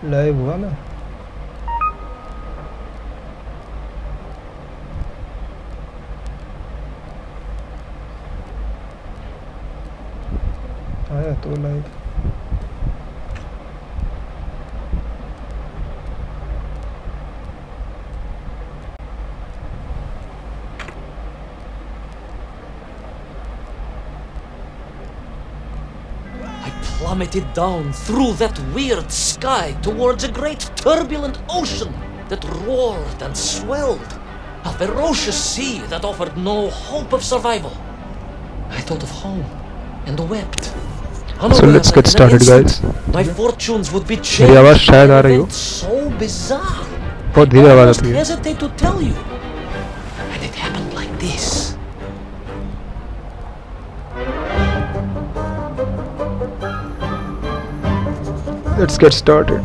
Live हुआ मैं आया तो live Plummeted down through that weird sky towards a great turbulent ocean that roared and swelled. A ferocious sea that offered no hope of survival. I thought of home and wept. So let's get started, guys. My fortunes would be मेरी changed आवाज़ by शायद आ an रही हो event so bizarre. बहुत धीरे I आवाज़ almost आती है hesitate to tell you. And it happened like this. Let's get started.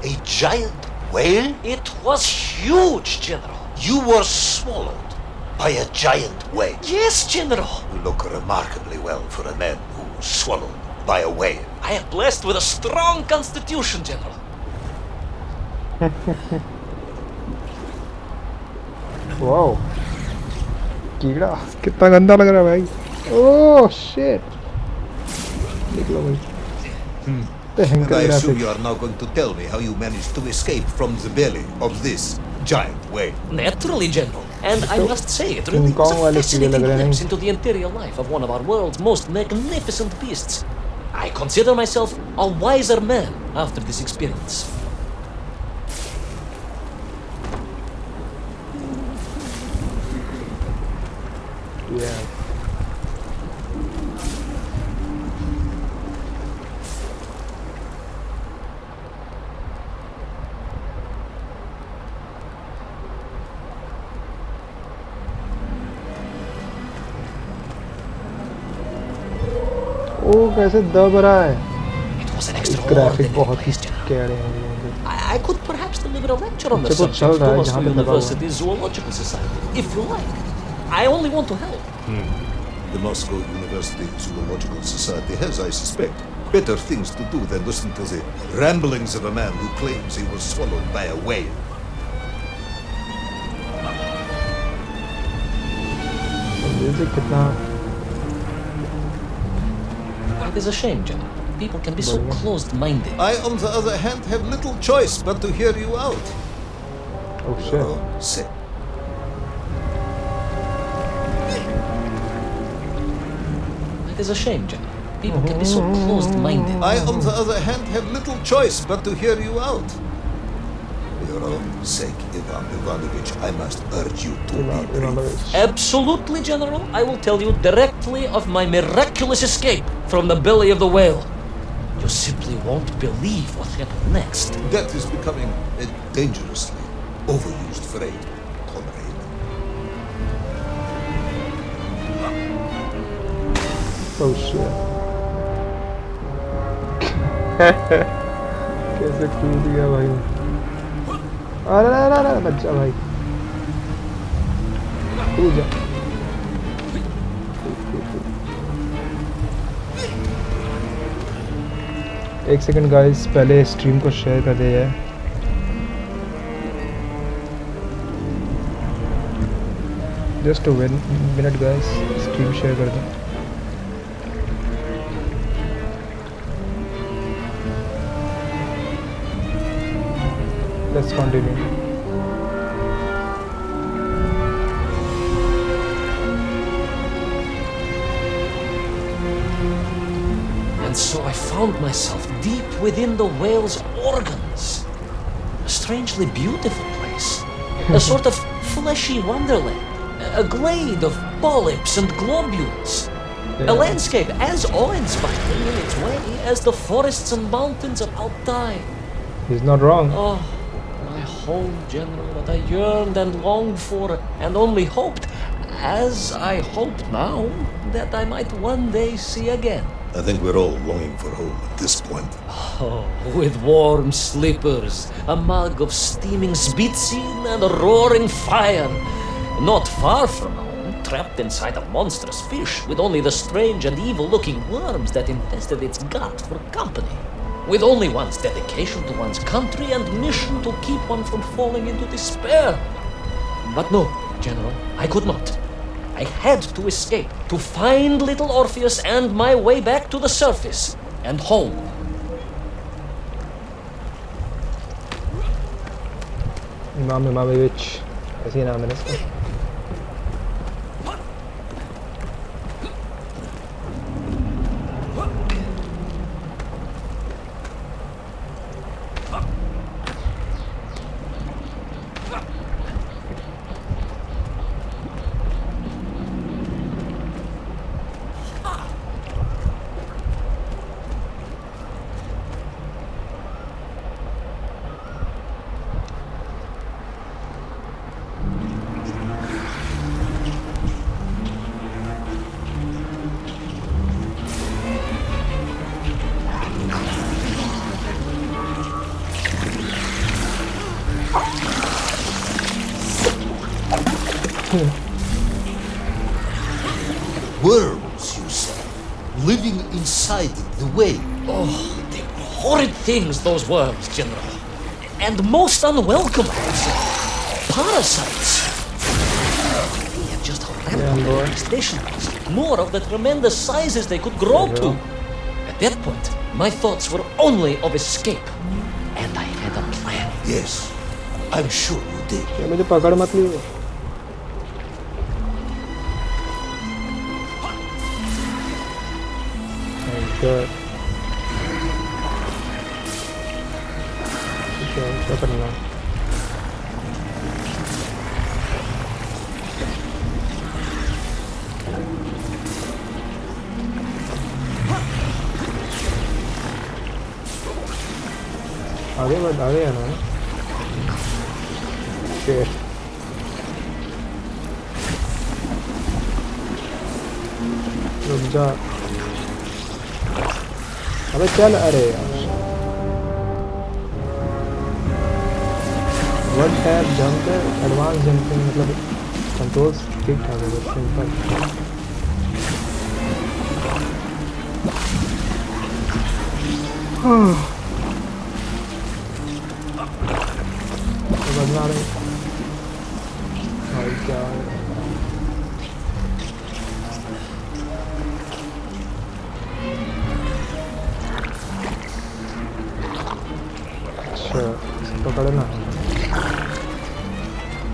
A giant whale? It was huge, General. You were swallowed by a giant whale. Yes, General. You look remarkably well for a man who was swallowed by a whale. I am blessed with a strong constitution, General. Wow कीड़ा कितना गंदा लग रहा है भाई oh shit निकलो भाई And I assume you are now going to tell me how you managed to escape from the belly of this giant whale. Naturally, General. And I must say, it really was a fascinating glimpse into the interior life of one of our world's most magnificent beasts. I consider myself a wiser man after this experience. Yeah. ओ कैसे दब रहा है It was an graphic extraordinary बहुत ही place, General. कह रहे हैं ये लोग। I could perhaps deliver a lecture on the अच्छा, कुछ चल subject रहा to है Moscow जहाँ पे लगा हुआ है। University Zoological Society, if you like. I only want to help. The Moscow University Zoological Society has, I suspect, better things to do than listen to the ramblings of a man who claims he was swallowed by a whale. Music कितना It is a shame, General. People can be so closed-minded. I, on the other hand, have little choice but to hear you out. Oh shit Oh, say. It is a shame, General. People can be so closed-minded. I, on the other hand, have little choice but to hear you out. For your own sake, Ivan Ivanovich, I must urge you to be brief. Absolutely, General. I will tell you directly of my miraculous escape from the belly of the whale. You simply won't believe what happened next. That is becoming a dangerously overused phrase, comrade. Oh shit कैसे कूद गया भाई अरे अरे अरे बच्चा भाई कूद जा एक सेकंड गाइस पहले स्ट्रीम को शेयर कर दिया है just a minute guys stream share कर दें Let's continue. And so I found myself deep within the whale's organs, A strangely beautiful place. A sort of fleshy wonderland. A glade of polyps and globules. Yeah. A landscape as awe-inspiring in its way as the forests and mountains of Altai. He's not wrong. Oh, my home, General, that I yearned and longed for, and only hoped, as I hope now, that I might one day see again. I think we're all longing for home at this point. Oh, with warm slippers, a mug of steaming Spitzin, and a roaring fire. Not far from home, trapped inside a monstrous fish, with only the strange and evil-looking worms that infested its gut for company. With only one's dedication to one's country and mission to keep one from falling into despair. But no, General, I could not. I had to escape, to find little Orpheus and my way back to the surface, and home. Imam Imamovich. ऐसे ही नाम है ना इसका. Worms, you say, living inside the whale. Oh, they were horrid things, those worms, General. And most unwelcome, I'd say. Parasites. Yet just how rampant boy. their infestation was. More of the tremendous sizes they could grow Yeah. to. At that point, my thoughts were only of escape. And I had a plan. Yes, I'm sure you did. ये मुझे पकड़ मत लियो. Good. क्या करना? आगे बढ़ आगे आना है. Shit. रुक जा. अबे चल. अरे यार. वन टैप जंप है. एडवांस जंपिंग मतलब कंट्रोल्स ठीक ठाक है. बस सिंपल. बदला रहे भाई क्या है. अच्छा पकड़ो ना.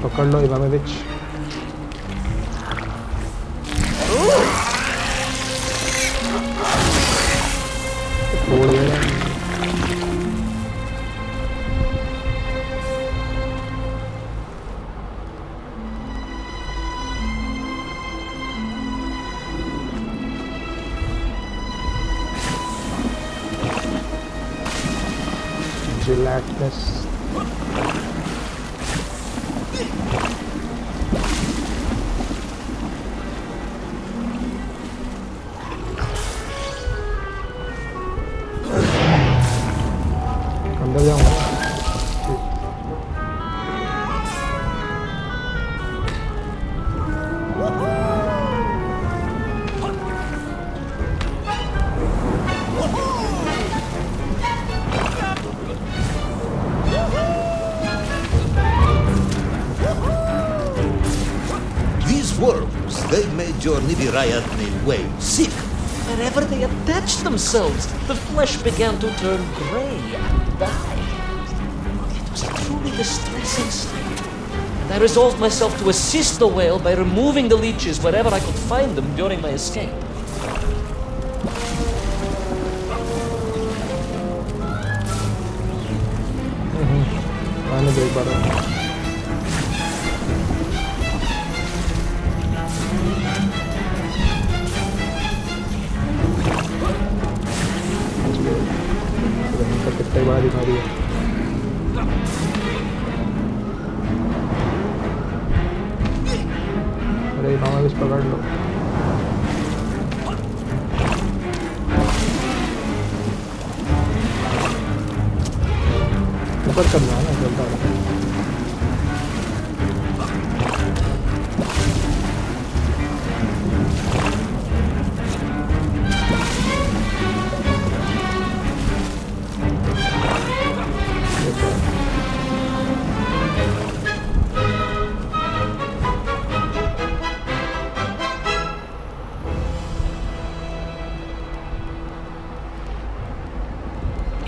पकड़ लो इमामोविच. तोड़ देना. Gelatinous. अंदर जाऊंगा. These worms, they made your Nivirayatni whale sick. Wherever they attached themselves, the flesh began to turn gray and die. It was a truly distressing sight. And I resolved myself to assist the whale by removing the leeches wherever I could find them during my escape. नहीं देख पा रहा। कितने बार दिखा दिया। अरे मामा कुछ पकड़ लो। ऊपर चल रहा है ना, चलता है।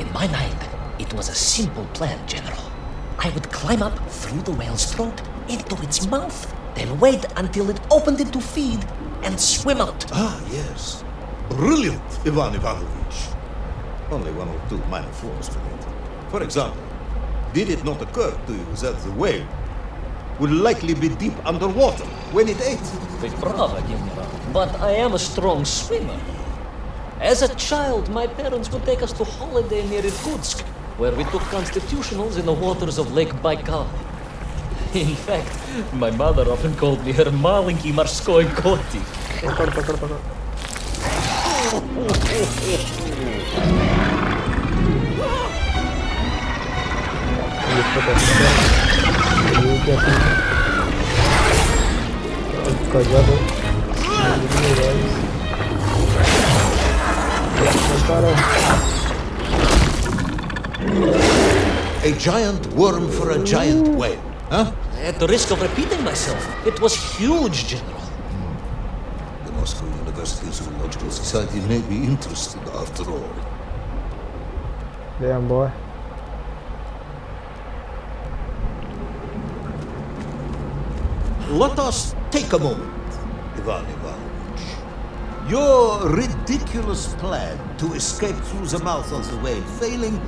In my mind, it was a simple plan, General. I would climb up through the whale's throat into its mouth, then wait until it opened it to feed and swim out. Ah, yes. Brilliant, Ivan Ivanovich. Only one or two minor flaws with it. For example, did it not occur to you that the whale would likely be deep underwater when it ate? Ты права, General, but I am a strong swimmer. As a child, my parents would take us to holiday near Irkutsk, where we took constitutionals in the waters of Lake Baikal. In fact, my mother often called me her маленький морской котик. पकड़ पकड़ पकड़। ये क्या गजब है। A giant worm for a giant whale, huh? At the risk of repeating myself, it was huge, General. The Moscow University Zoological Society may be interested after all. Damn boy. Let us take a moment, Ivan Ivanovich. Your ridiculous plan to escape through the mouth of the whale failing,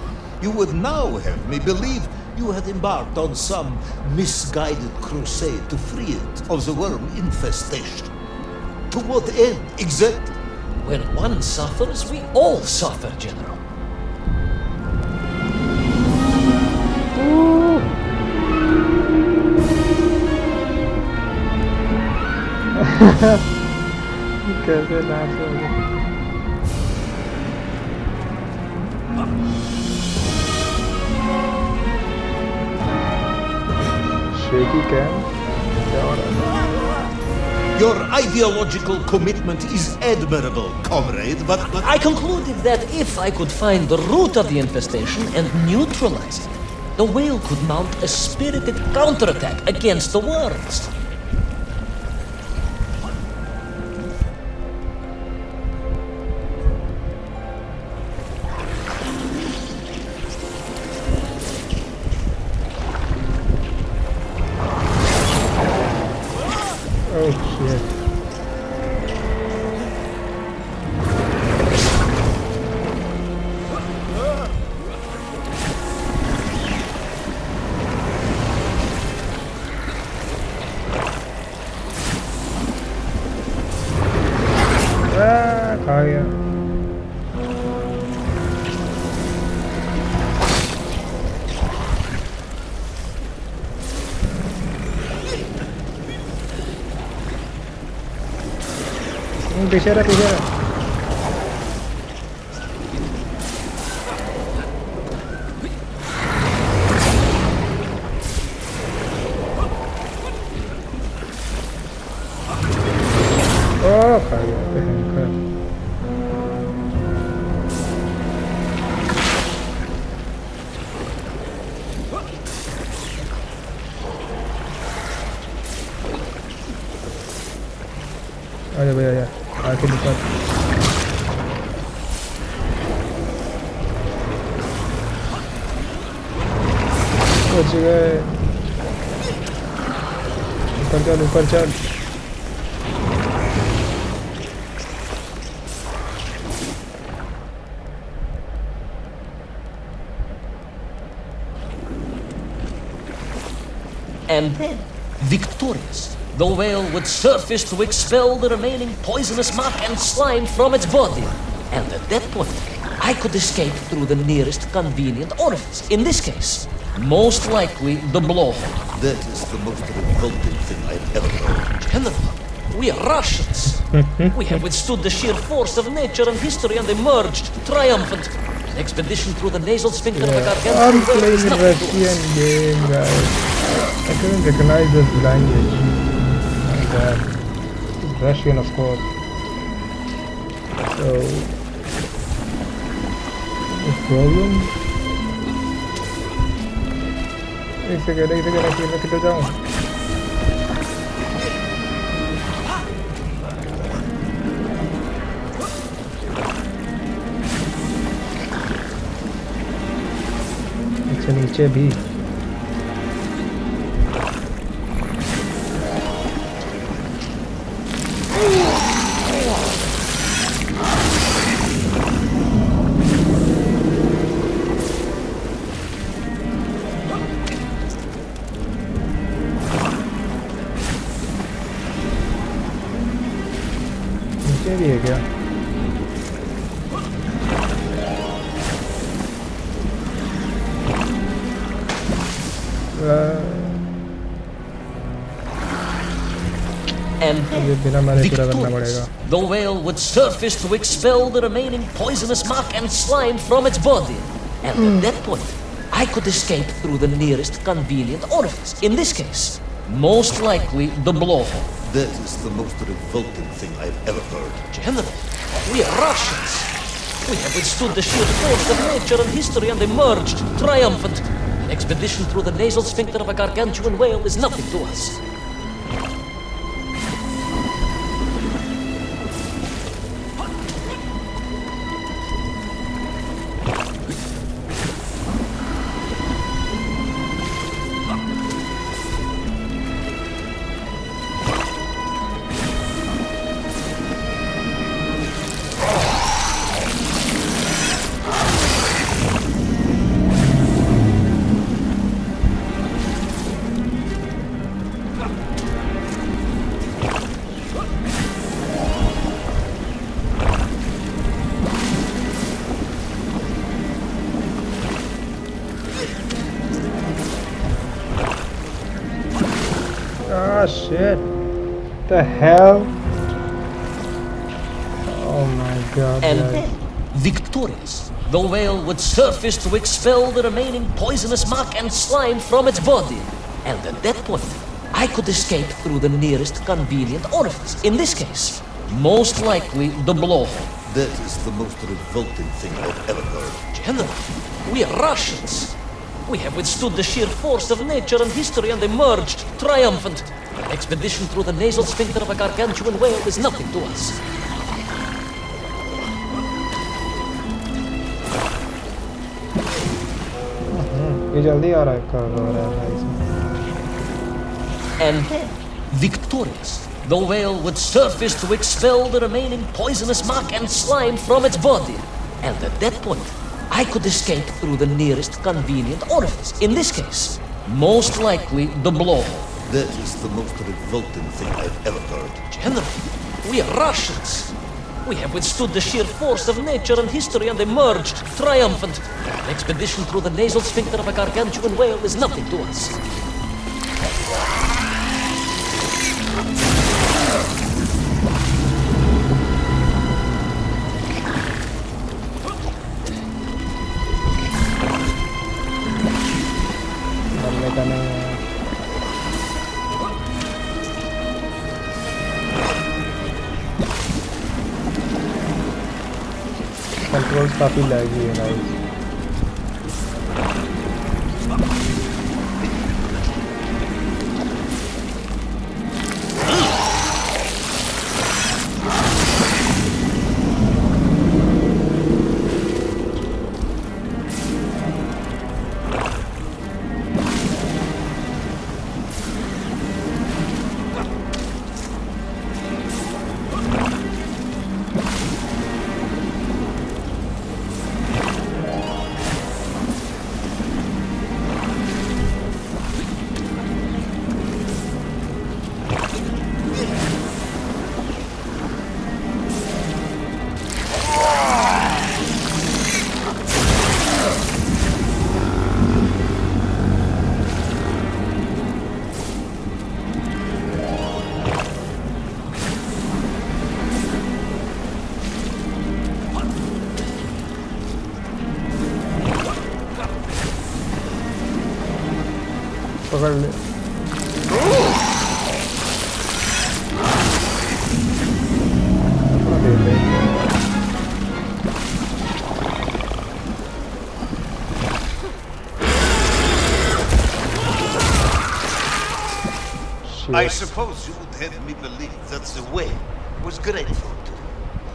you would now have me believe you had embarked on some misguided crusade to free it of the worm infestation. To what end, exactly? When one suffers, we all suffer, General. कैसे नाच रहे हो? Shaky cam? क्या हो रहा है? Your ideological commitment is admirable, comrade, but... I concluded that if I could find the root of the infestation and neutralize it, the whale could mount a spirited counterattack against the worms. Oh shit. खा गया। पीछे रहा पीछे रहा। ओह खा गया भयंकर। अरे भैया यार आके निकाल। पहुंच गए। ऊपर चल ऊपर चल। And then, victorious, the whale would surface to expel the remaining poisonous muck and slime from its body. And at that point, I could escape through the nearest convenient orifice. In this case, most likely the blowhole. That is the most revolting thing I've ever heard. General, we are Russians. We have withstood the sheer force of nature and history and emerged triumphant. An expedition through the nasal sphincter of a I'm gargantuan whale playing is a nothing to Russian us. game, guys. I couldn't recognize this language. My God. It's Russian, of course. So, no problem. एक second मैं किधर जाऊँ? अच्छा नीचे भी नीचे भी है क्या? And ये बिना मैंने पूरा करना victorious, पड़ेगा. the whale would surface to expel the remaining poisonous muck and slime from its body. And at that point, I could escape through the nearest convenient orifice. In this case, most likely the blowhole. That is the most revolting thing I've ever heard. General, we are Russians. We have withstood the sheer force of nature and history and emerged triumphant. An expedition through the nasal sphincter of a gargantuan whale is nothing to us. Ah, shit. The hell? Oh my god, And guys. victorious, the whale would surface to expel the remaining poisonous muck and slime from its body. And at that point, I could escape through the nearest convenient orifice. In this case, most likely the blowhole. That is the most revolting thing I've ever heard. General, we are Russians. We have withstood the sheer force of nature and history and emerged triumphant. An expedition through the nasal sphincter of a gargantuan whale is nothing to us. ये जल्दी आ रहा है कर रहा है इसमें. And victorious, the whale would surface to expel the remaining poisonous muck and slime from its body. And at that point, I could escape through the nearest convenient orifice. In this case, most likely the blowhole. That is the most revolting thing I've ever heard. General, we are Russians. We have withstood the sheer force of nature and history and emerged triumphant. An expedition through the nasal sphincter of a gargantuan whale is nothing to us. मरने का नहीं है. Controls काफी लैगी है guys. पकड़ ले। अपना दे दे। I suppose you would have me believe that the whale was grateful to you.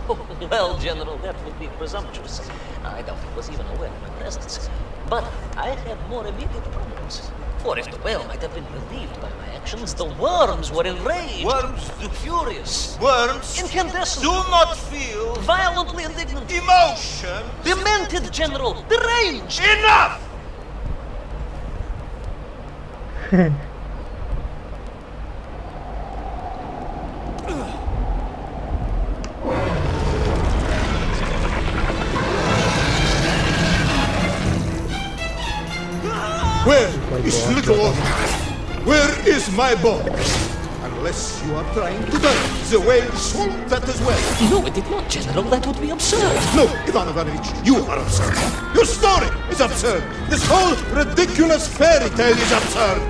Oh, well, General, that would be presumptuous. I doubt he was even aware of my presence. But I had more immediate problems. For if the whale might have been relieved by my actions, the worms were enraged. Worms do Furious. Worms Incandescent. do not feel Violently indignant. emotion. Demented, General. Deranged. Enough! Where is little Orpheus? Where is my boy? Unless you are trying to die, the whale swooped that as well. No, it did not, General. That would be absurd. No, Ivan Ivanovich, you are absurd. Your story is absurd. This whole ridiculous fairy tale is absurd.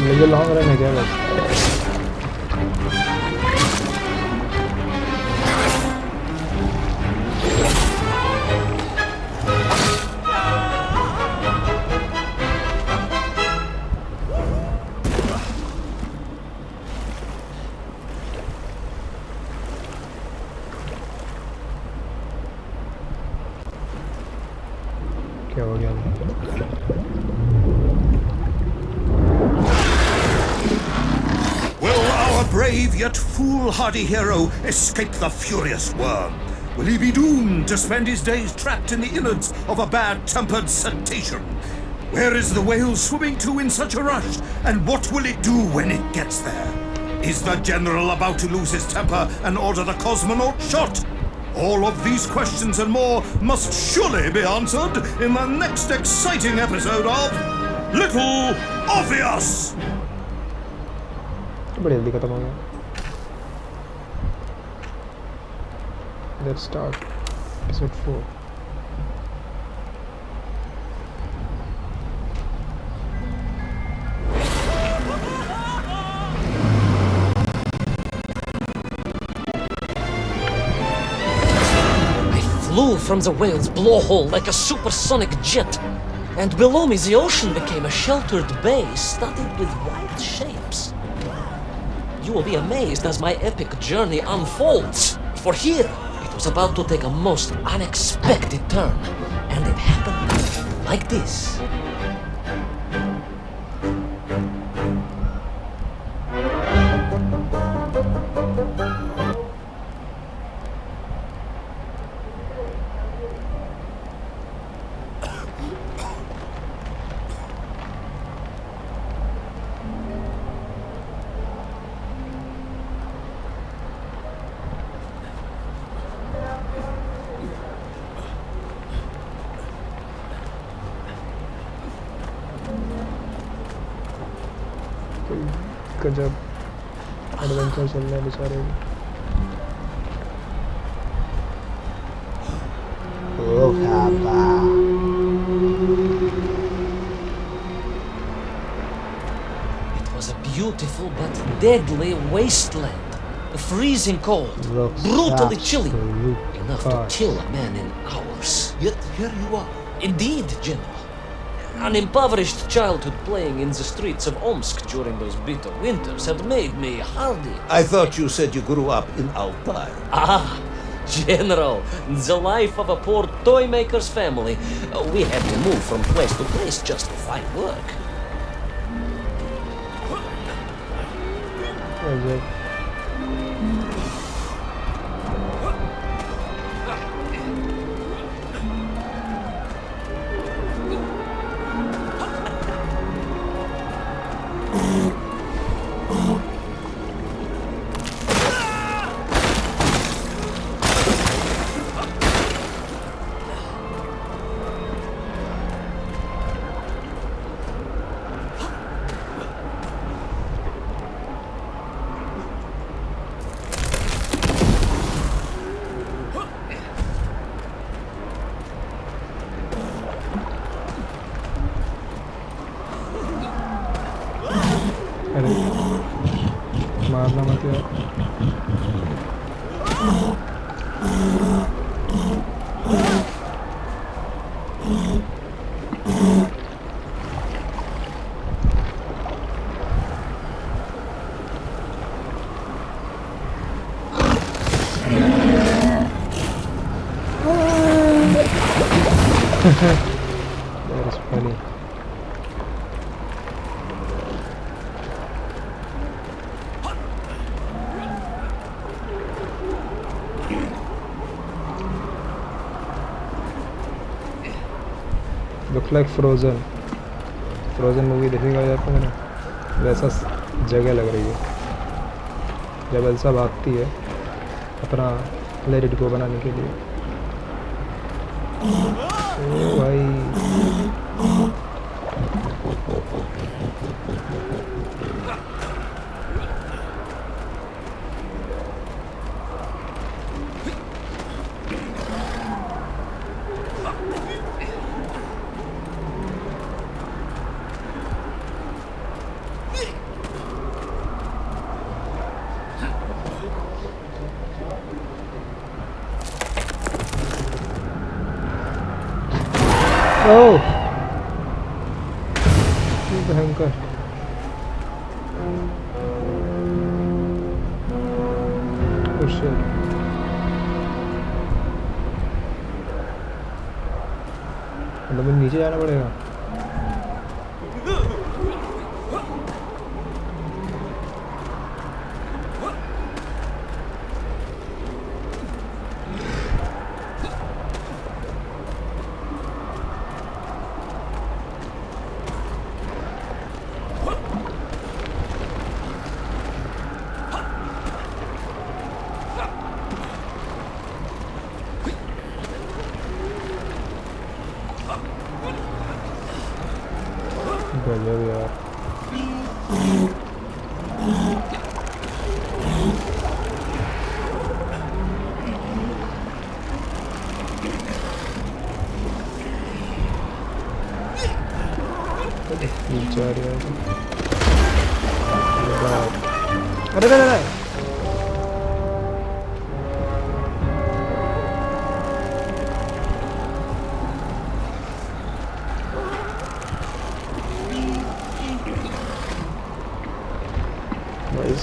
मुझे long run है क्या बस? क्या हो गया? Brave yet foolhardy hero escape the furious worm. Will he be doomed to spend his days trapped in the innards of a bad-tempered cetacean? Where is the whale swimming to in such a rush? And what will it do when it gets there? Is the general about to lose his temper and order the cosmonaut shot? All of these questions and more must surely be answered in the next exciting episode of Little Orpheus! बड़ी जल्दी खत्म हो गया। Let's start episode 4. I flew from the whale's blowhole like a supersonic jet, and below me the ocean became a sheltered bay studded with wild shapes. You will be amazed as my epic journey unfolds, for here it was about to take a most unexpected turn, and it happened like this. गजब adventure चल रहा है बेचारे It was a beautiful but deadly wasteland. Freezing cold, brutally chilly, enough to kill a man in hours. Yet here you are. Indeed, General. An impoverished childhood playing in the streets of Omsk during those bitter winters had made me hardy. I thought you said you grew up in Altai. Ah, General, the life of a poor toy maker's family. We had to move from place to place just to find work. यार. That is funny. Look like Frozen. Frozen movie देखिएगा यार तो मैंने वैसा जगह लग रही है जब एल्सा भागती है अपना लेट इट गो बनाने के लिए. ओ भाई ओह भयंकर. Oh shit. मतलब मुझे नीचे जाना पड़ेगा. गजब यार. नीचे आ रहा है. अरे अरे अरे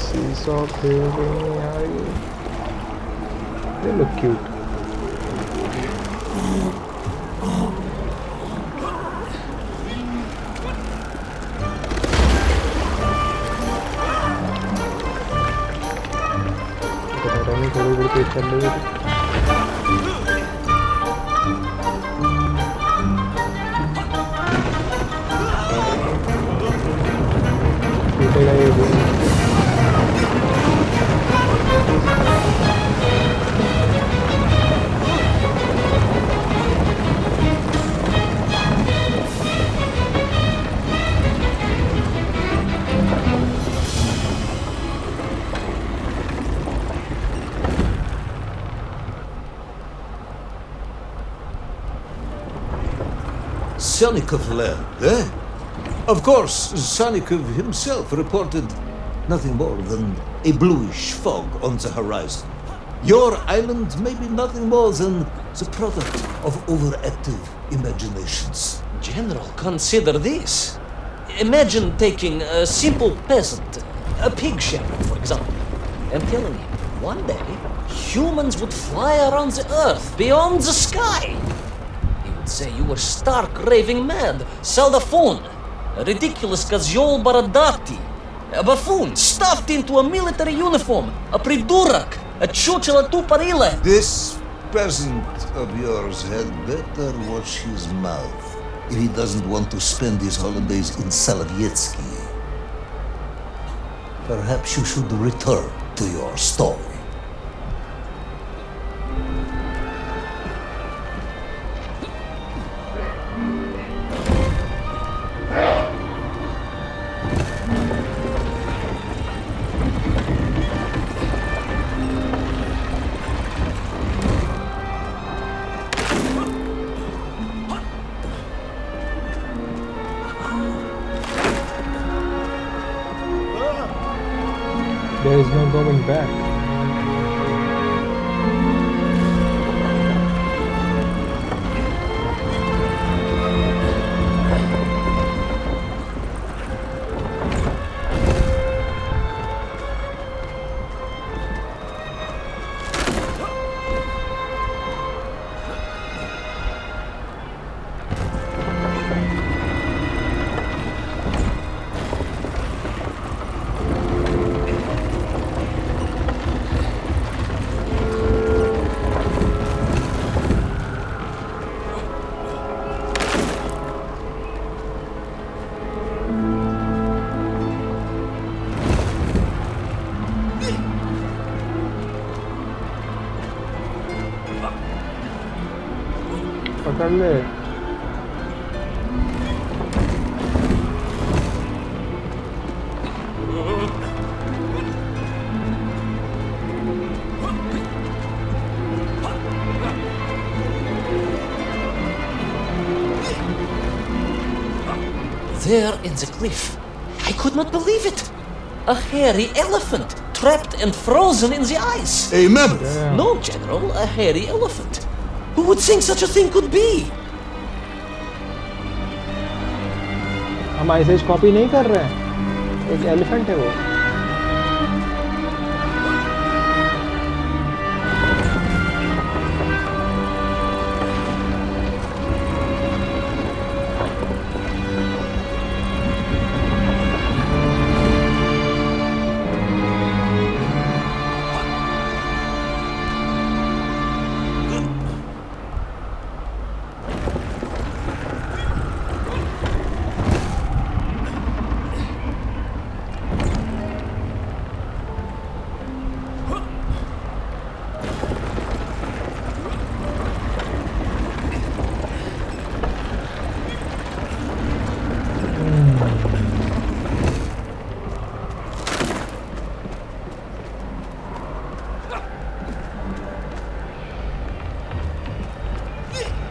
seesaw craving. They look cute. थोड़ी तेज चल रही है. टूटेगा ये भी. Sanikov land, eh? Of course, Sanikov himself reported nothing more than a bluish fog on the horizon. Your island may be nothing more than the product of overactive imaginations. General, consider this. Imagine taking a simple peasant, a pig shepherd, for example, and telling him one day humans would fly around the earth beyond the sky. He would say you were stark raving mad, Saldaphone, a ridiculous Kozyol Baradati, a buffoon stuffed into a military uniform, a pridurak, a чучело тупорылое. This peasant of yours had better watch his mouth if he doesn't want to spend his holidays in Solovyetsky. Perhaps you should return to your story. There is no going back. पकड़ ले। There in the cliff, I could not believe it. A hairy elephant, trapped and frozen in the ice. A mammoth. Damn. No, General, a hairy elephant. Who would think such a thing could be? हम ice as copy नहीं कर रहे हैं, एक elephant है वो।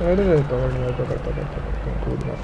अरे पकड़ कूदना।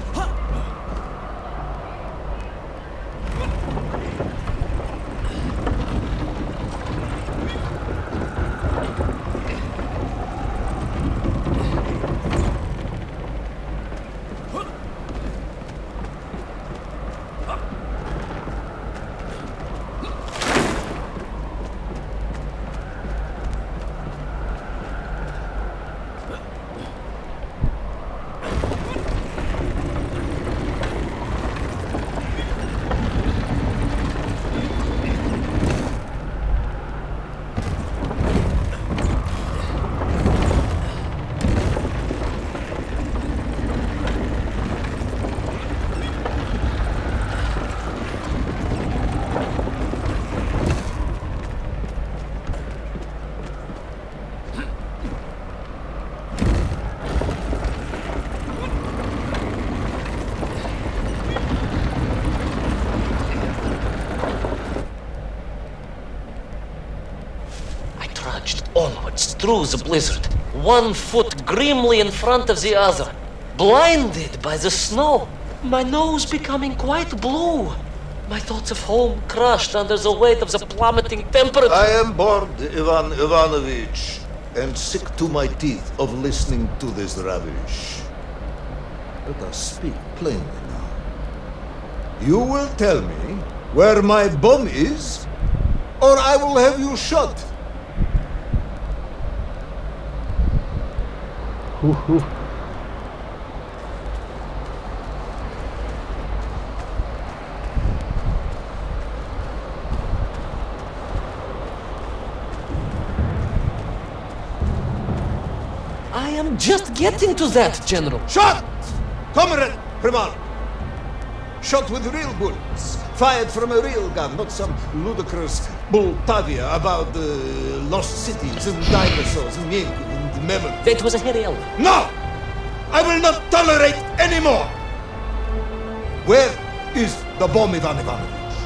Onwards through the blizzard, one foot grimly in front of the other, blinded by the snow, my nose becoming quite blue, my thoughts of home crushed under the weight of the plummeting temperature. I am bored, Ivan Ivanovich, and sick to my teeth of listening to this rubbish. Let us speak plainly now. You will tell me where my bomb is, or I will have you shot. I am just getting to that, General. Shot! Comrade Primal! Shot with real bullets, fired from a real gun, not some ludicrous Bultavia about lost cities and dinosaurs and mink and mammoth. That was a hairy elephant. No! I will not tolerate any more! Where is the bomb, Ivan Ivanovich?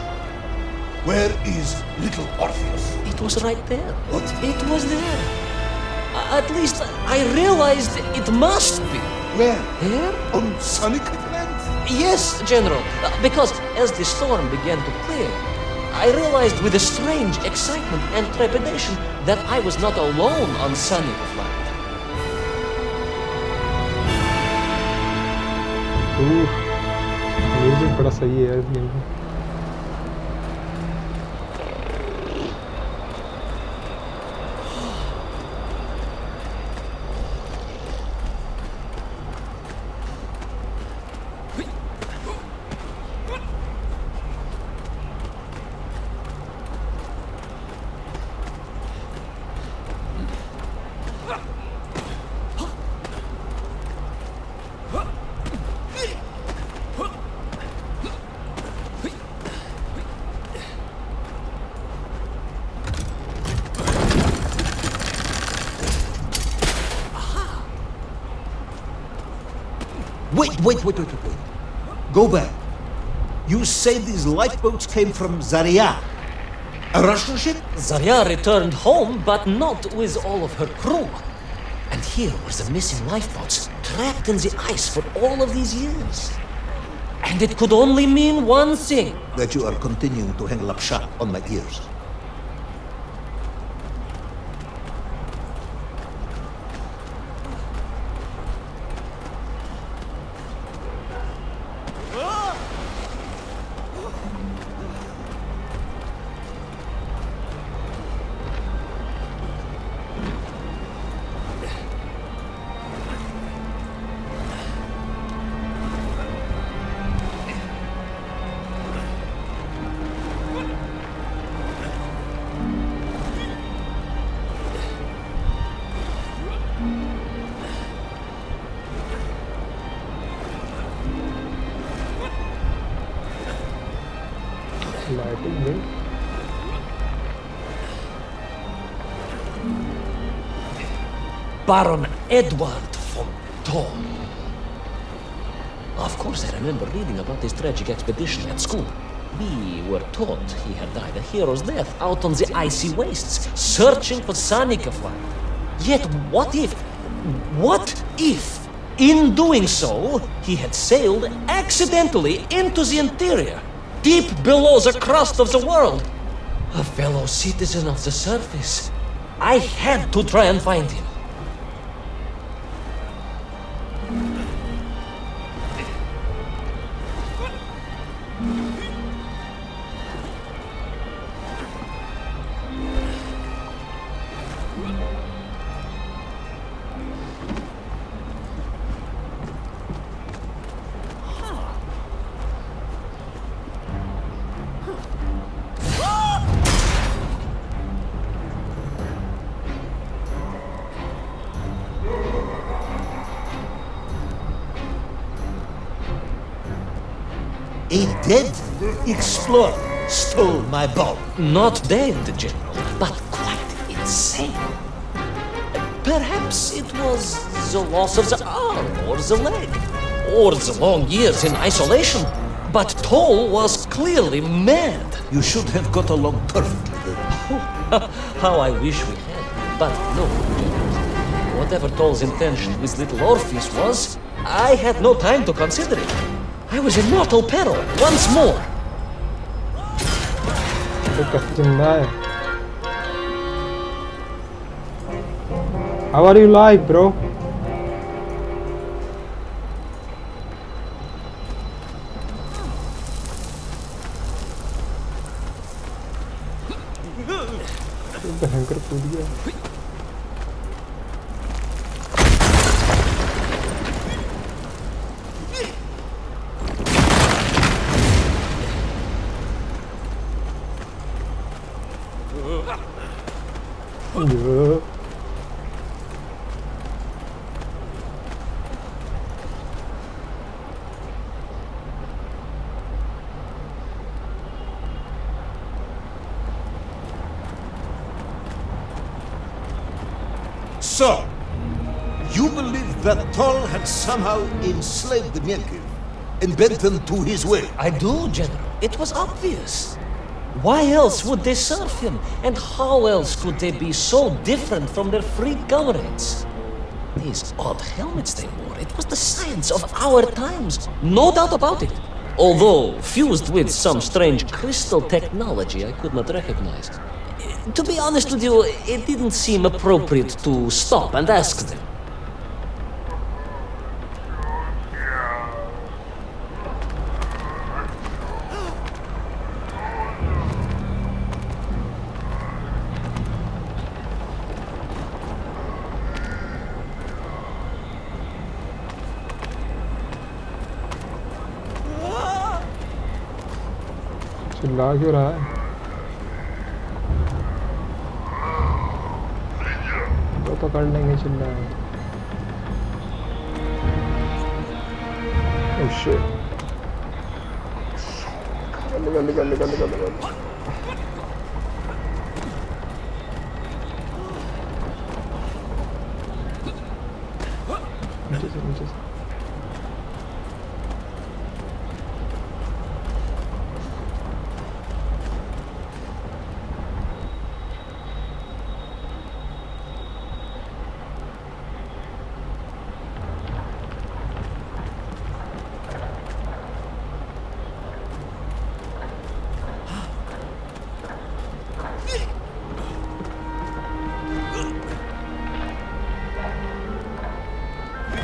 Where is little Orpheus? It was right there. What? It was there. At least I realized it must be. Where? There? On sunny Cleveland? Yes, General. Because as the storm began to clear, I realized with a strange excitement and trepidation that I was not alone on Sunny Flight. Music बड़ा सही है यार इस game का. Wait. Go back. You say these lifeboats came from Zarya, a Russian ship? Zarya returned home, but not with all of her crew. And here were the missing lifeboats, trapped in the ice for all of these years. And it could only mean one thing. That you are continuing to hang lapshot on my ears. Lighting में Baron Edward von Thor. Of course, I remember reading about this tragic expedition at school. We were taught he had died a hero's death out on the icy wastes, searching for Sanika flight. Yet what if, in doing so, he had sailed accidentally into the interior, deep below the crust of the world? A fellow citizen of the surface. I had to try and find him. A dead explorer stole my bow. Not dead, General, but quite insane. Perhaps it was the loss of the arm or the leg, or the long years in isolation. But Toll was clearly mad. You should have got along perfectly with him. How I wish we had. But no, General. Whatever Toll's intention with little Orpheus was, I had no time to consider it. I was in mortal peril once more. How are you alive, bro? भयंकर कूद गया. Yeah. So, you believe that Toll had somehow enslaved the Bgmi and bent them to his will? I do, General. It was obvious. Why else would they serve him? And how else could they be so different from their free comrades? These odd helmets they wore, it was the science of our times. No doubt about it. although fused with some strange crystal technology I could not recognize. To be honest with you, it didn't seem appropriate to stop and ask them. चिल्ला क्यों रहा है? तो पकड़ लेंगे चिल्ला। Oh shit. निकल। नीचे से।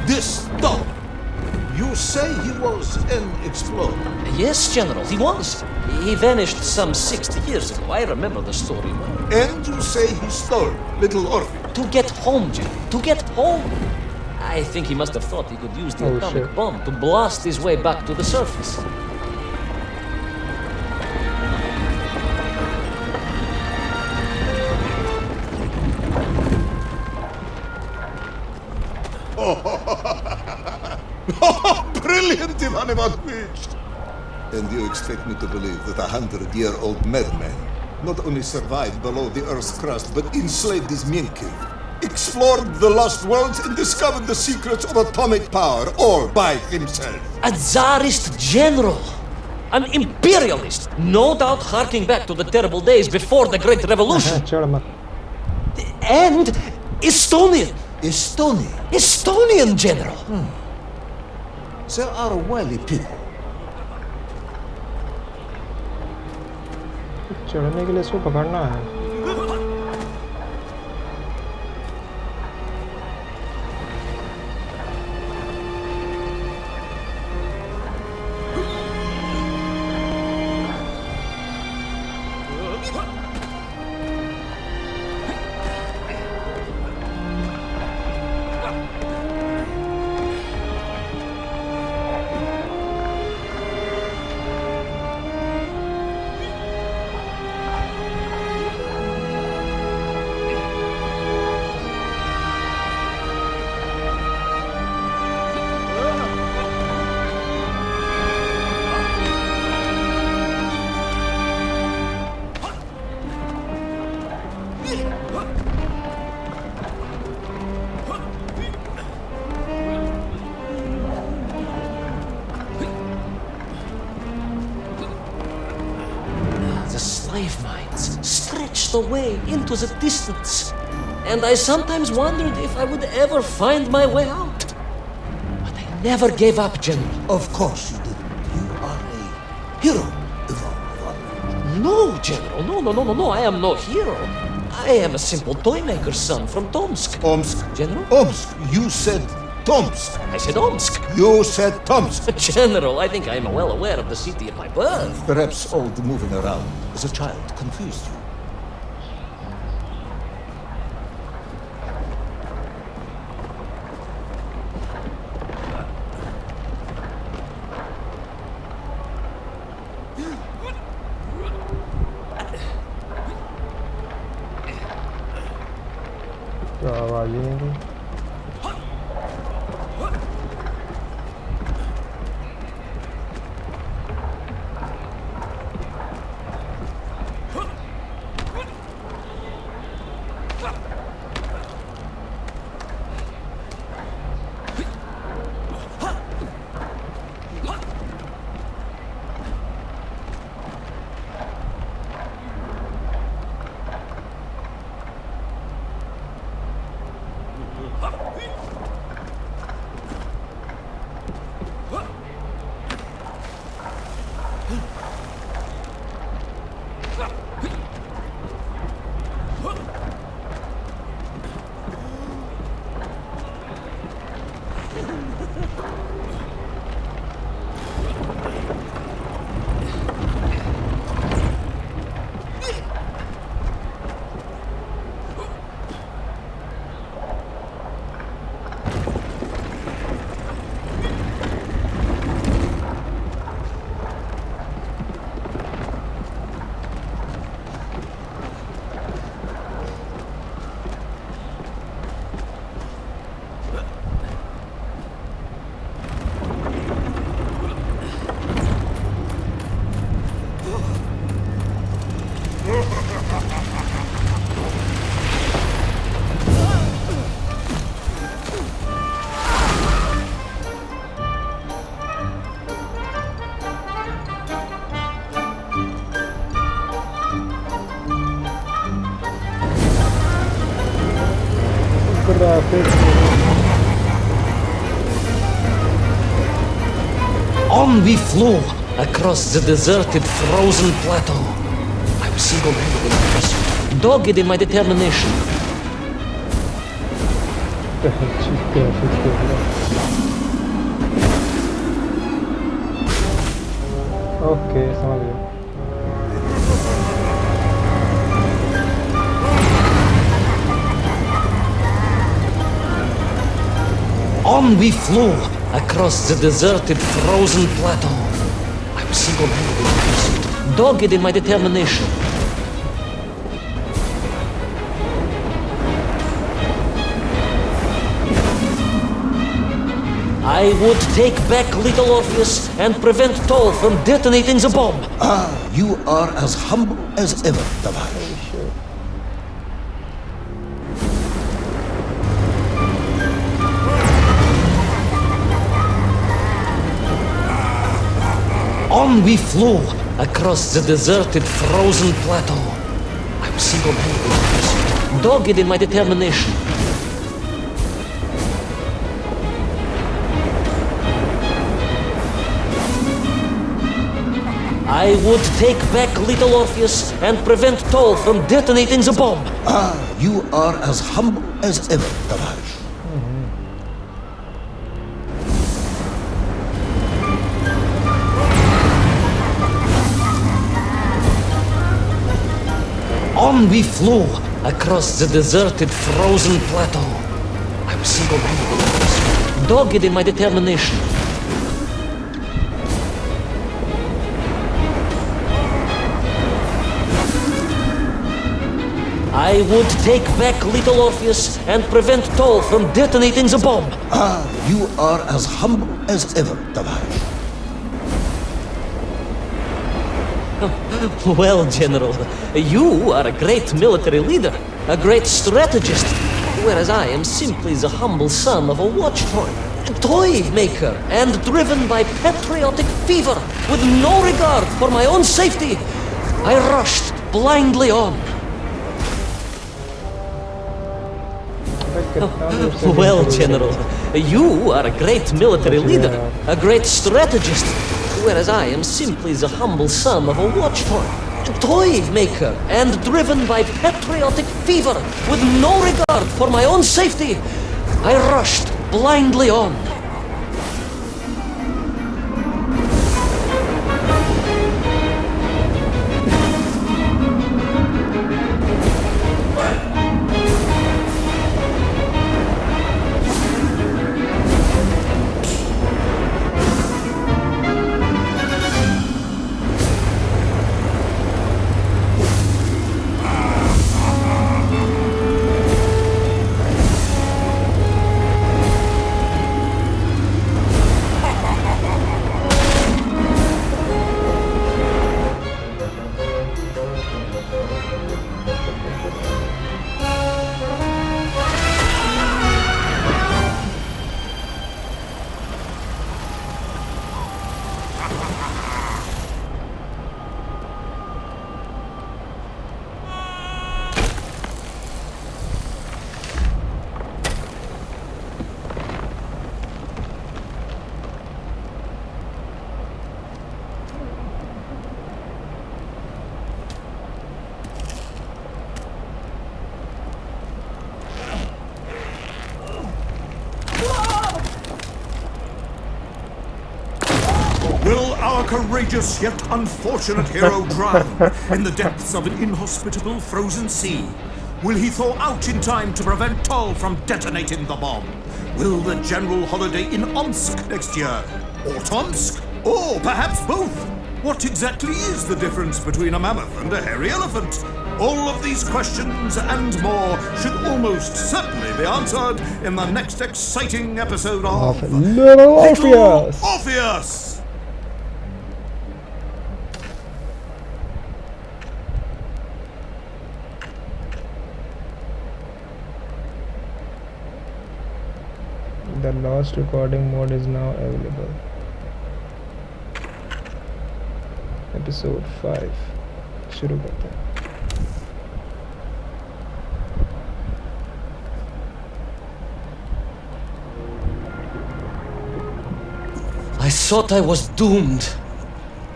This dog, you say he was an explorer? Yes, General, he was. He vanished some 60 years ago. I remember the story well. And you say he stole little Orpheus? To get home, General. To get home. I think he must have thought he could use the Oh, atomic shit. bomb to blast his way back to the surface. Brilliant, Ivan Ivanovich! And you expect me to believe that 100-year-old madman not only survived below the Earth's crust, but enslaved his men cave, explored the lost worlds, and discovered the secrets of atomic power, all by himself? A Tsarist general! An imperialist! No doubt harking back to the terrible days before the Great Revolution. चढ़ मत। And Estonian! Estonia. Estonian general! They are wily people. चढ़ने के लिए इसको पकड़ना है। Slave mines stretched away into the distance, and I sometimes wondered if I would ever find my way out. But I never gave up, General. Of course you didn't. You are a hero, Ivan Ivanovich. No, General, no, I am no hero. I am a simple toymaker's son from Tomsk. Omsk. General? Omsk. You said Tomsk. I said Omsk. You said Tomsk. General, I think I am well aware of the city of my birth. Perhaps all the moving around as a child confused you. तो आवाज ही नहीं थी। On we flew across the deserted, frozen plateau. I was single-handed in my pursuit, dogged in my determination. Okay समझ गया On we flew across the deserted, frozen plateau. I was single-handed in my pursuit, dogged in my determination. I would take back little Orpheus and prevent Toll from detonating the bomb. Ah, you are as humble as ever, Tavash. On we flew across the deserted, frozen plateau. I was single-handed in my pursuit, dogged in my determination. I would take back little Orpheus and prevent Toll from detonating the bomb. Ah, you are as humble as ever, Tavash. On we flew across the deserted, frozen plateau. I was single-handed in my pursuit, dogged in my determination. I would take back little Orpheus and prevent Toll from detonating the bomb. Ah, you are as humble as ever, Tavash. Well, General, you are a great military leader, a great strategist, whereas I am simply the humble son of a toy maker, and driven by patriotic fever, with no regard for my own safety. I rushed blindly on. Well, General, you are a great military leader, a great strategist, whereas I am simply the humble son of a toy maker, and driven by patriotic fever, with no regard for my own safety. I rushed blindly on. Will our courageous yet unfortunate hero drown in the depths of an inhospitable frozen sea? Will he thaw out in time to prevent Toll from detonating the bomb? Will the general holiday in Omsk next year? Or Tomsk? Or perhaps both? What exactly is the difference between a mammoth and a hairy elephant? All of these questions and more should almost certainly be answered in the next exciting episode of Little Orpheus. Orpheus! The lost recording mode is now available. Episode 5 शुरू करते हैं. I thought I was doomed.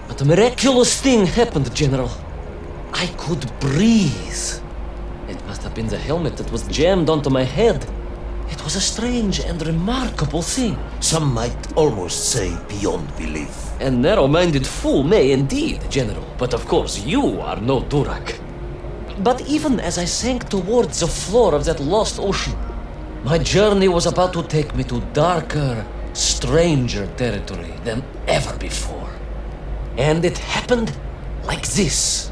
But a miraculous thing happened, General. I could breathe. It must have been the helmet that was jammed onto my head. It was a strange and remarkable thing. Some might almost say beyond belief. A narrow-minded fool may indeed, General. But of course, you are no Durak. But even as I sank towards the floor of that lost ocean, my journey was about to take me to darker, stranger territory than ever before. And it happened like this.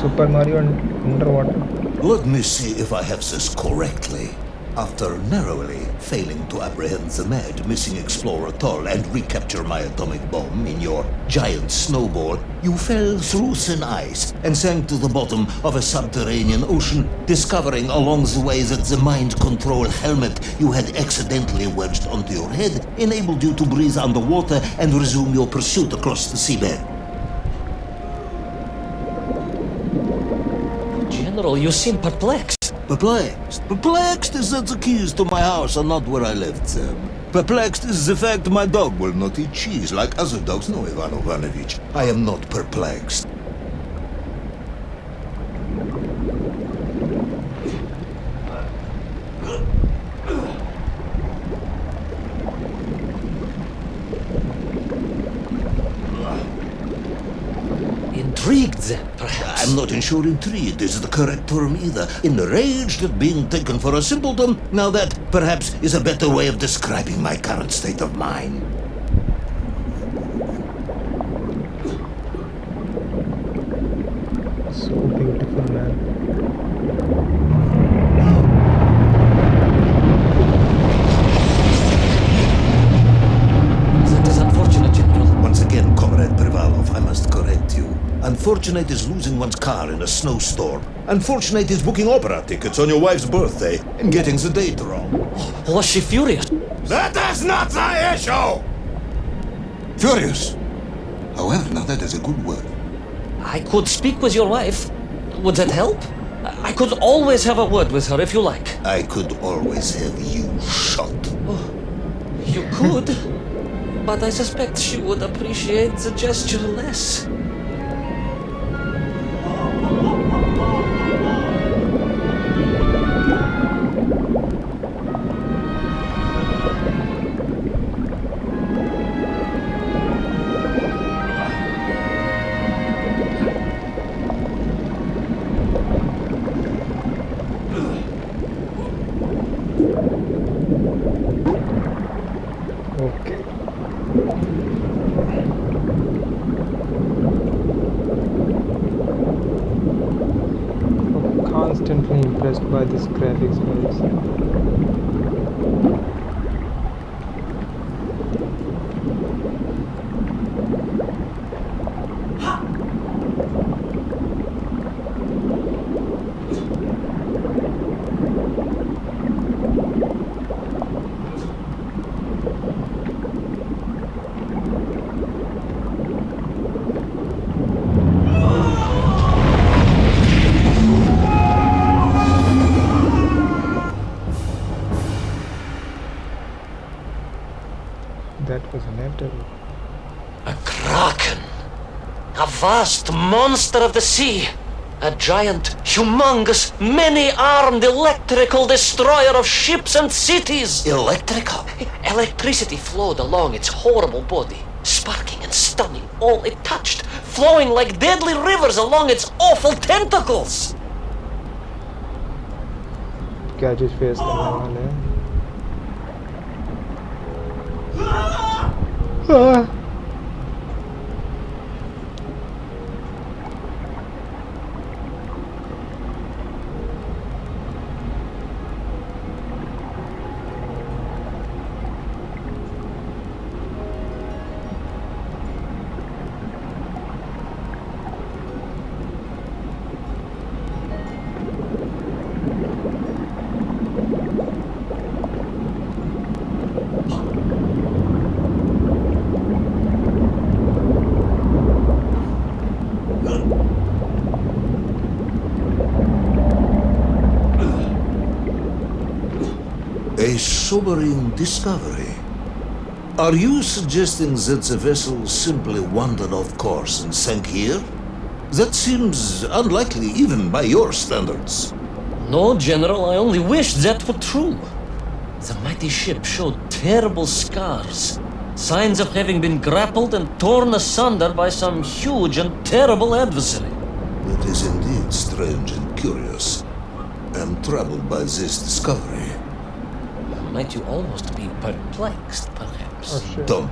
Super Mario underwater. Let me see if I have this correctly. After narrowly failing to apprehend the mad missing explorer Toll and recapture my atomic bomb in your giant snowball, you fell through thin ice and sank to the bottom of a subterranean ocean, discovering along the way that the mind control helmet you had accidentally wedged onto your head enabled you to breathe underwater and resume your pursuit across the seabed. General, you seem perplexed. Perplexed? Perplexed is that the keys to my house are not where I left them. Perplexed is the fact my dog will not eat cheese like other dogs. No, Ivan Ivanovich, I am not perplexed. Intrigued then, perhaps? I'm not sure intrigued is the correct term either. Enraged at being taken for a simpleton? Now that, perhaps, is a better way of describing my current state of mind. So beautiful, man. That is unfortunate, General. Once again, Comrade Privalov, I must correct you. Unfortunate is losing one's car in a snowstorm. Unfortunate is booking opera tickets on your wife's birthday and getting the date wrong. Was she furious? That is not the issue! Furious. However, now that is a good word. I could speak with your wife. Would that help? I could always have a word with her if you like. I could always have you shot. You could. But I suspect she would appreciate the gesture less. Okay. I'm constantly impressed by this graphics, guys. That was metal. A kraken. A vast monster of the sea. A giant, humongous, many-armed electrical destroyer of ships and cities. Electrical? Electricity flowed along its horrible body, sparking and stunning all it touched, flowing like deadly rivers along its awful tentacles. क्या चीज face करने वाले हैं? A sobering discovery. Are you suggesting that the vessel simply wandered off course and sank here? That seems unlikely even by your standards. No, General, I only wish that were true. The mighty ship showed terrible scars, signs of having been grappled and torn asunder by some huge and terrible adversary. It is indeed strange and curious. I am troubled by this discovery. Might you almost be perplexed, perhaps? Oh shit. Don't.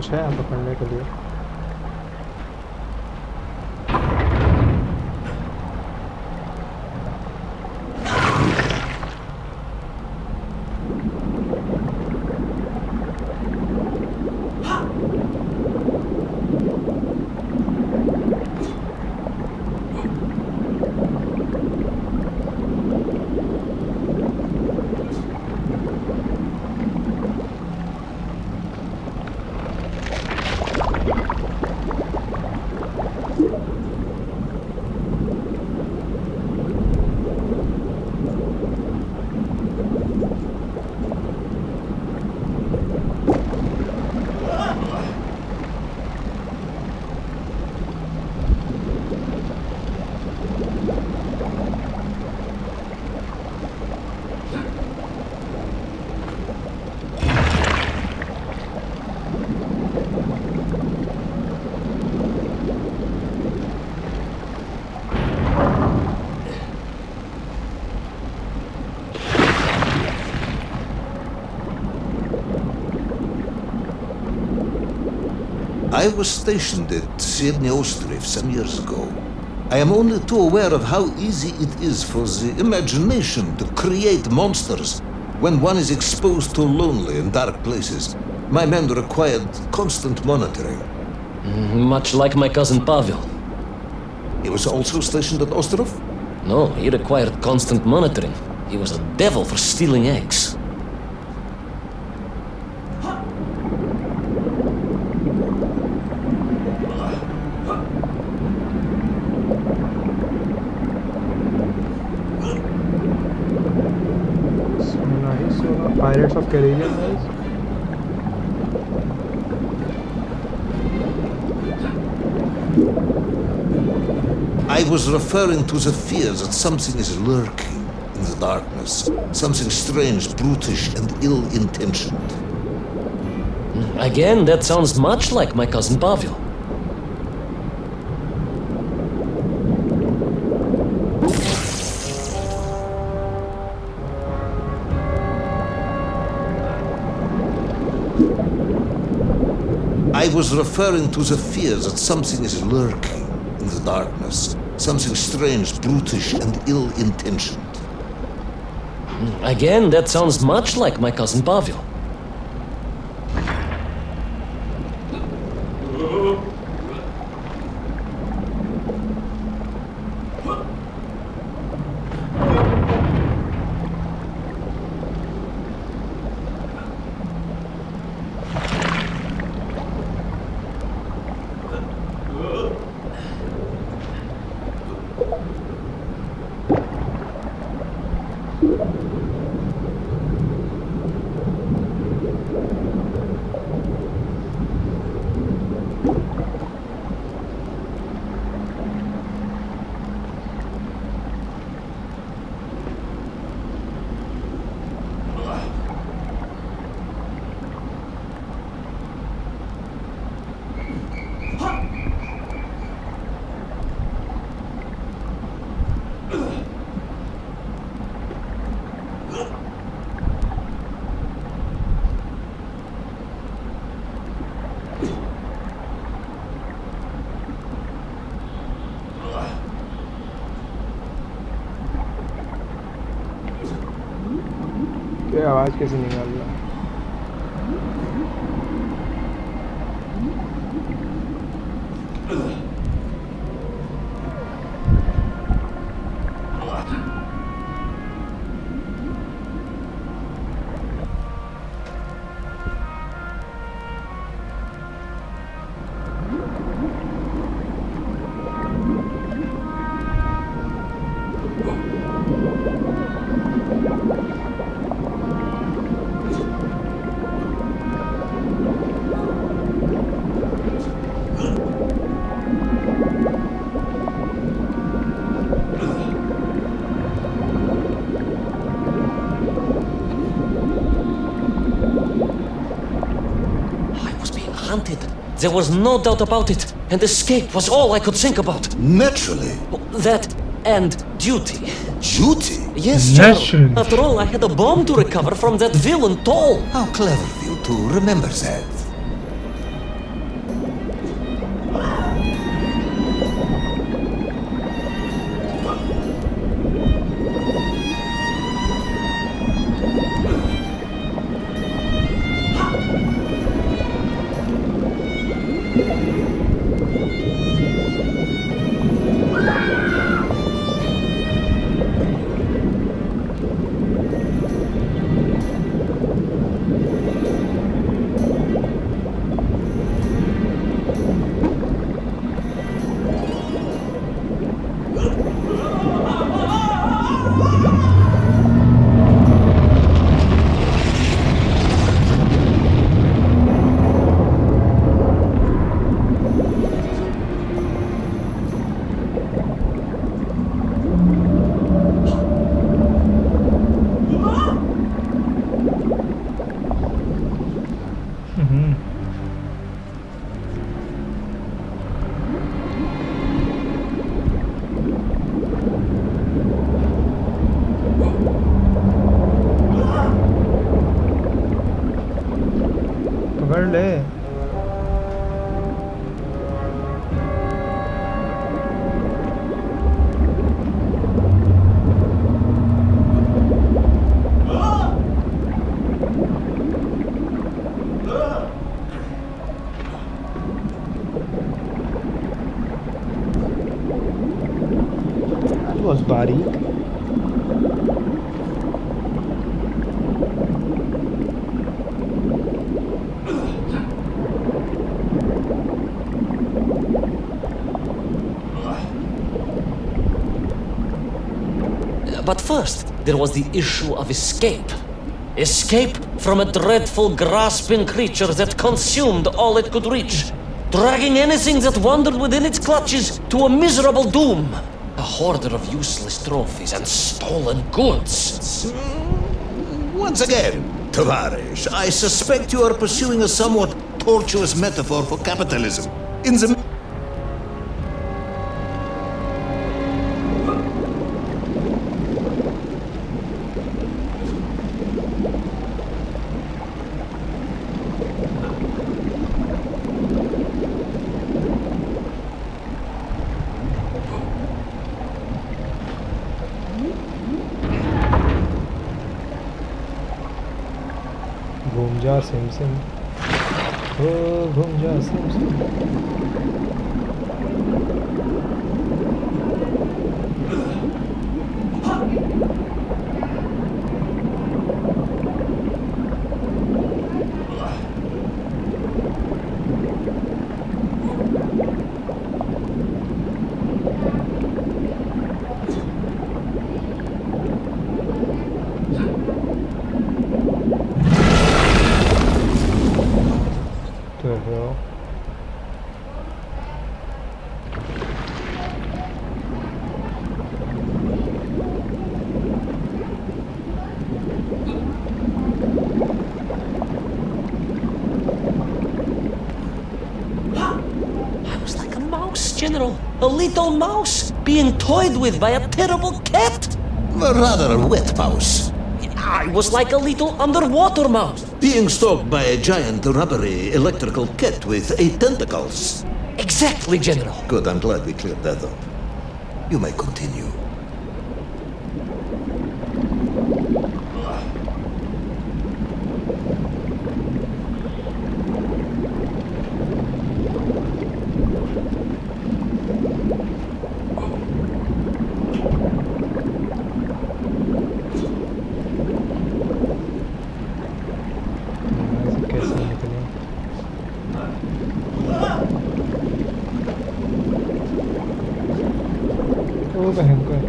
कुछ है यहाँ पकड़ने के लिए? I was stationed at Sydney Ostrov some years ago. I am only too aware of how easy it is for the imagination to create monsters when one is exposed to lonely and dark places. My men required constant monitoring. Much like my cousin Pavel. He was also stationed at Ostrov? No, he required constant monitoring. He was a devil for stealing eggs. Pirates of Caribbean, guys. I was referring to the fear that something is lurking in the darkness. Something strange, brutish, and ill-intentioned. Again, that sounds much like my cousin Pavel. I was referring to the fear that something is lurking in the darkness. Something strange, brutish, and ill-intentioned. Again, that sounds much like my cousin Pavel. ये आवाज़ कैसे निकाल रहा है? Hunted. There was no doubt about it, and escape was all I could think about. Naturally. That and duty. Duty? Yes, Naturally. General. After all, I had a bomb to recover from that villain Toll. How clever of you to remember that. पकड़ ले। That was बारीक। But first, there was the issue of escape. Escape from a dreadful, grasping creature that consumed all it could reach, dragging anything that wandered within its clutches to a miserable doom. A hoarder of useless trophies and stolen goods. Once again, Tavarish, I suspect you are pursuing a somewhat tortuous metaphor for capitalism. In the घूम जा SIM SIM, ओ घूम जा SIM SIM. The hell? I was like a mouse, General. A little mouse being toyed with by a terrible cat. rather a wet mouse. I was like a little underwater mouse. Being stalked by a giant rubbery electrical cat with 8 tentacles. Exactly, General. Good, I'm glad we cleared that up. You may continue. ऐसे कैसे निकले? ओ भयंकर।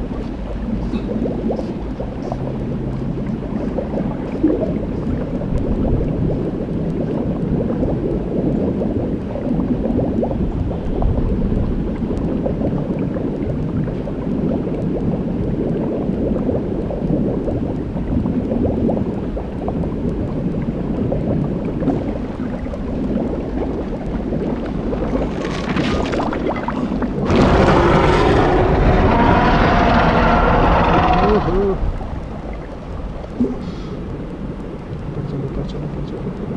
ऊपर चलो, ऊपर चलो, ऊपर चलो।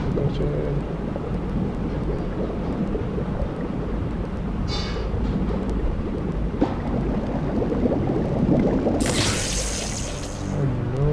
ऊपर चलो। Oh no.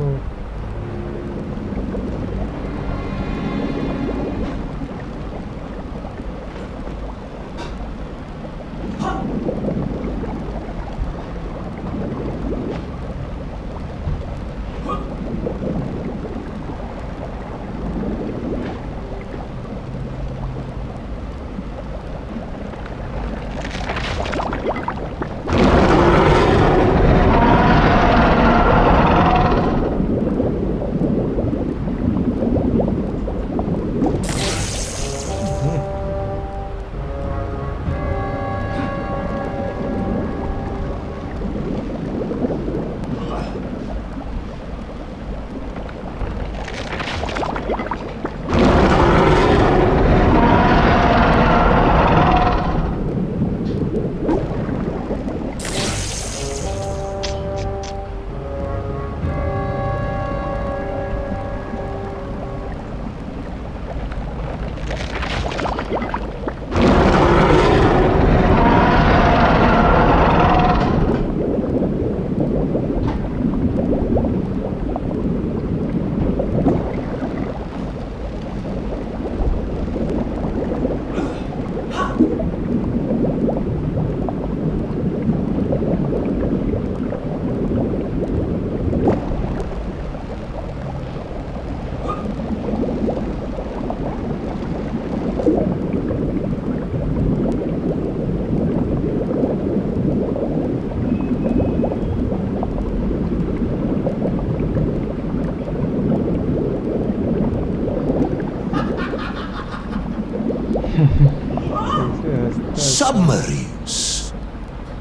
submarines.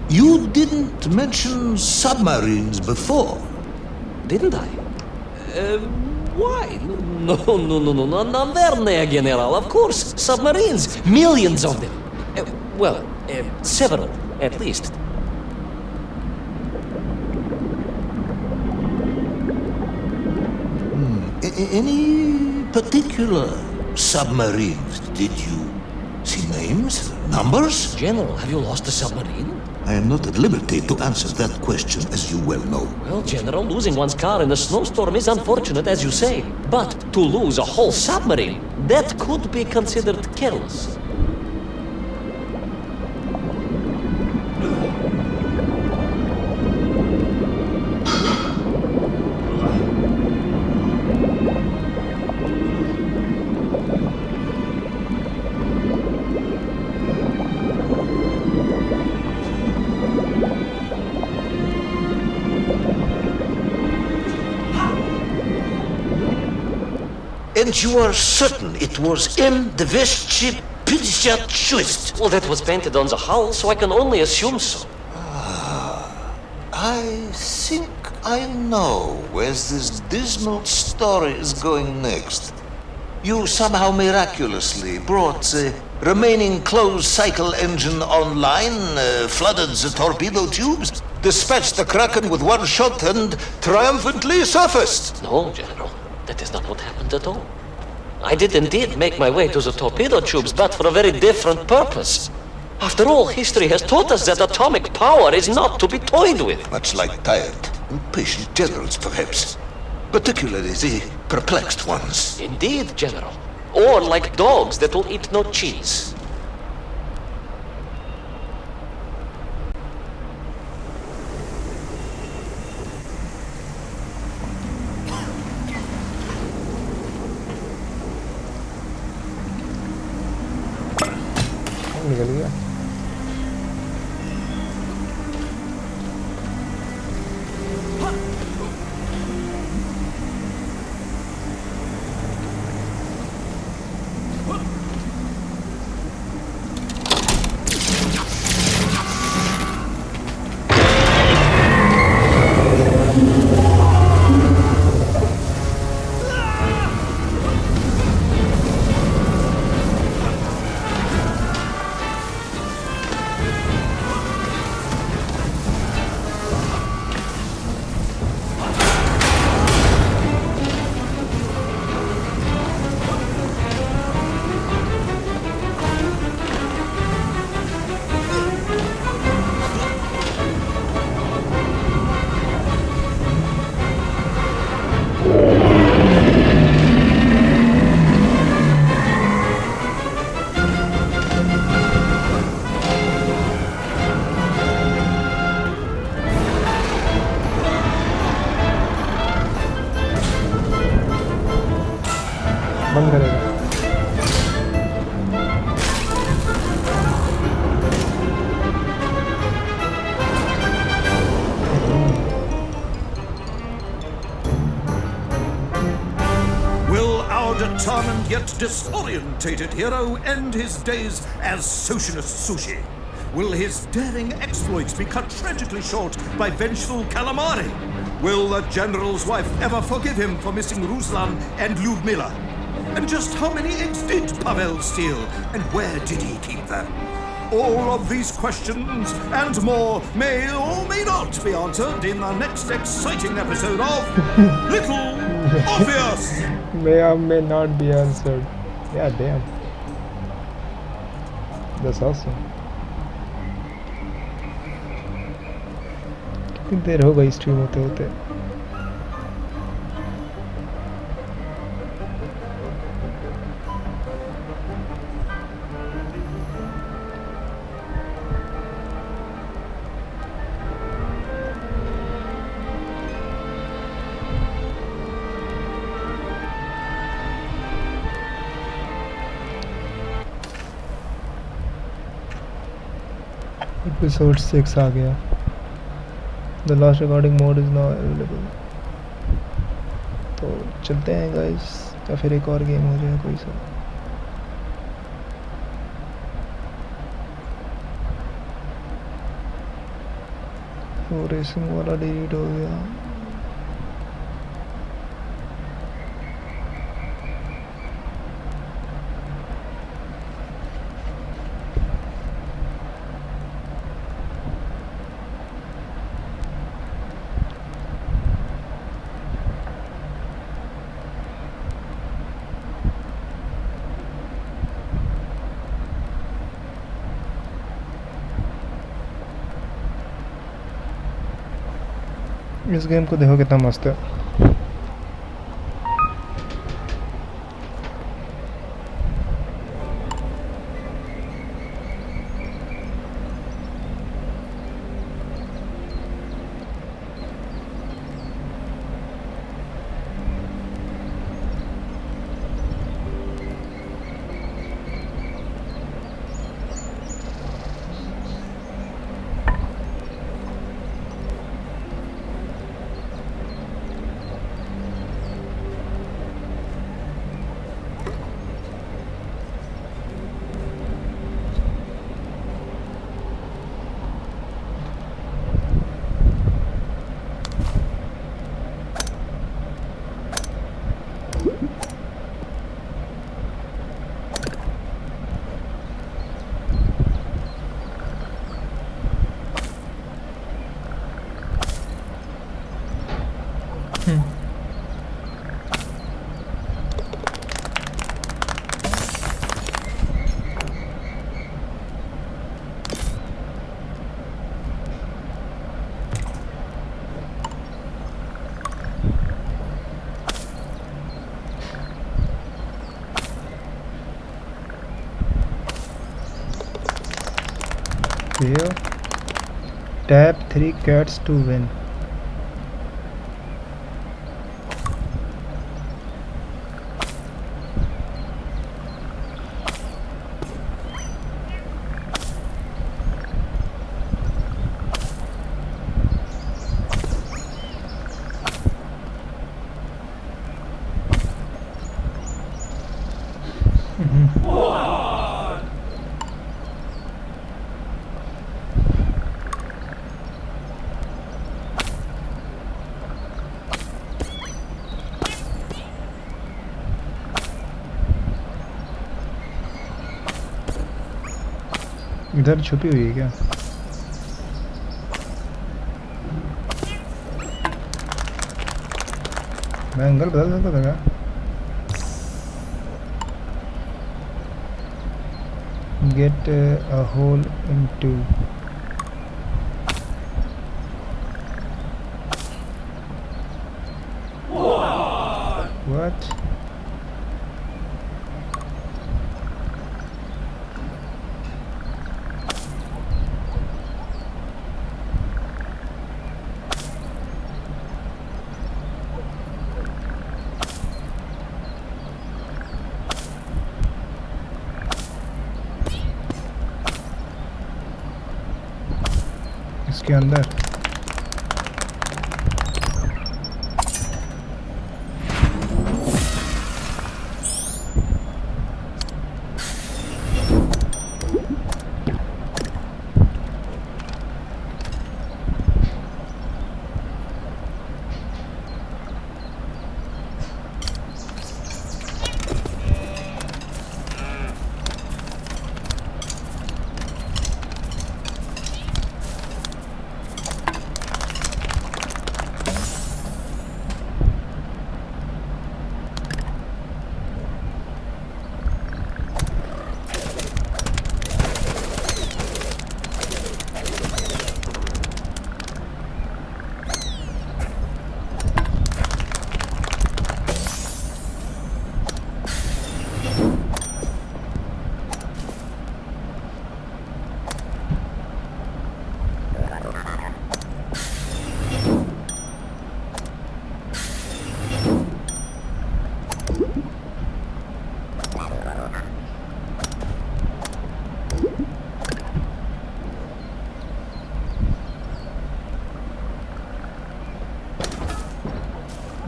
You didn't mention submarines before. Didn't I? Why? No, наверное, General. Of course, submarines. Millions of them. Several, at least. Any particular submarines? Did you see names? Numbers? General, have you lost a submarine? I am not at liberty to answer that question, as you well know. Well, General, losing one's car in a snowstorm is unfortunate, as you say. But to lose a whole submarine, that could be considered careless. And you are certain it was M256? Well, that was painted on the hull, so I can only assume so. I think I know where this dismal story is going next. You somehow miraculously brought the remaining closed cycle engine online, flooded the torpedo tubes, dispatched the Kraken with one shot, and triumphantly surfaced. No, General, that is not what happened at all. I did indeed make my way to the torpedo tubes, but for a very different purpose. After all, history has taught us that atomic power is not to be toyed with. Much like tired, impatient generals, perhaps. Particularly the perplexed ones. Indeed, General. Or like dogs that will eat no cheese. निकल गया बंद करेगा Will our determined yet disorientated hero end his days as Socialist Sushi? Will his daring exploits be cut tragically short by vengeful calamari? Will the general's wife ever forgive him for missing Ruslan and Lyudmila? And just how many eggs did Pavel steal, and where did he keep them? All of these questions and more may or may not be answered in the next exciting episode of Little Orpheus! May or may not be answered. Yeah, damn. That's awesome. कितनी देर हो गई stream होते होते episode 6 आ गया The last recording mode is now available. तो चलते हैं guys या फिर एक और गेम हो जाए कोई सा वो रेसिंग वाला डिलीट हो गया। इस गेम को देखो कितना मस्त है। Here, tap 3 cats to win. इधर छुपी हुई है क्या? मैं एंगल बदल सकता था क्या? Get a hole into what? इसके अंदर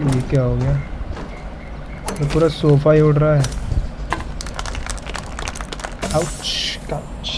ये क्या हो गया? तो पूरा सोफा ही उड़ रहा है। Ouch couch.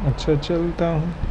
अच्छा चलता हूँ।